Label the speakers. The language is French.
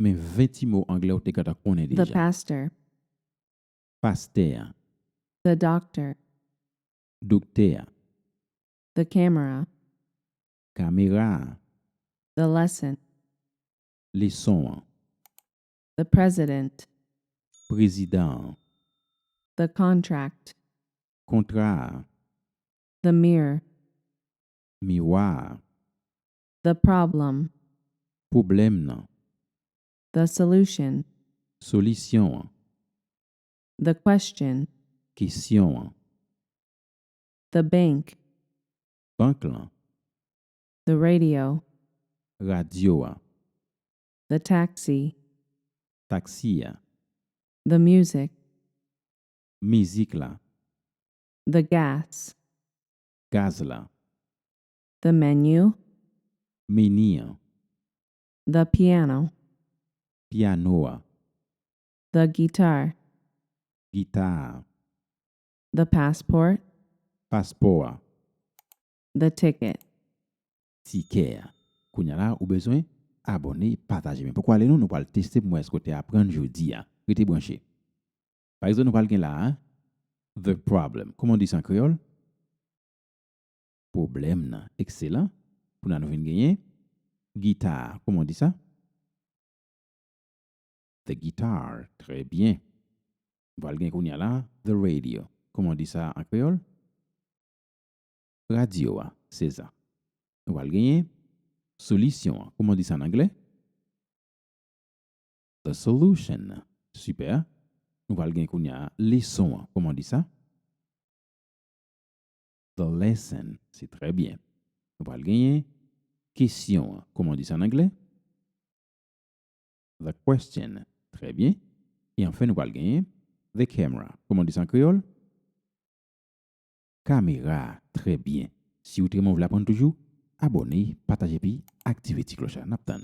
Speaker 1: Mais 20 mots anglais ou te kata konnen
Speaker 2: the
Speaker 1: déjà.
Speaker 2: pastor,
Speaker 1: Pasteur,
Speaker 2: the doctor,
Speaker 1: docteur,
Speaker 2: the camera,
Speaker 1: caméra,
Speaker 2: the lesson,
Speaker 1: leçon,
Speaker 2: the president,
Speaker 1: président,
Speaker 2: the contract,
Speaker 1: contrat,
Speaker 2: the mirror,
Speaker 1: miroir,
Speaker 2: the problem,
Speaker 1: problème nan,
Speaker 2: the solution,
Speaker 1: solution,
Speaker 2: the question,
Speaker 1: question,
Speaker 2: the bank,
Speaker 1: banque lan,
Speaker 2: the radio,
Speaker 1: radio,
Speaker 2: the taxi,
Speaker 1: taxi,
Speaker 2: the music,
Speaker 1: musique la,
Speaker 2: the gas,
Speaker 1: gaz la,
Speaker 2: the menu,
Speaker 1: menu,
Speaker 2: the piano,
Speaker 1: piano,
Speaker 2: the guitar,
Speaker 1: guitare,
Speaker 2: the passport,
Speaker 1: passeport,
Speaker 2: the ticket.
Speaker 1: ticket. Kounya la ou besoin abonner, partager. Mais pourquoi aller nous pas tester pour est-ce que tu apprendre jeudi a. Rete branché. Par exemple, nous parlons là hein? The problem. Comment on dit ça en créole? Problème nan. Excellent. Pour nous venir gagner guitare. Comment on dit ça? The guitar. Très bien. Nous allons gagner là the radio. Comment on dit ça en créole? Radio, c'est ça. Nous allons gagner solution. Comment on dit ça en anglais? The solution. Super. Nous allons gagner leçon. Comment on dit ça? The lesson. C'est très bien. Nous allons gagner question. Comment on dit ça en anglais? The question. Très bien. Et enfin, nous allons gagner the camera. Comment on dit ça en créole? Caméra. Très bien. Si vous voulez apprendre toujours, abonnez, partagez puis activez la cloche. N'attendez.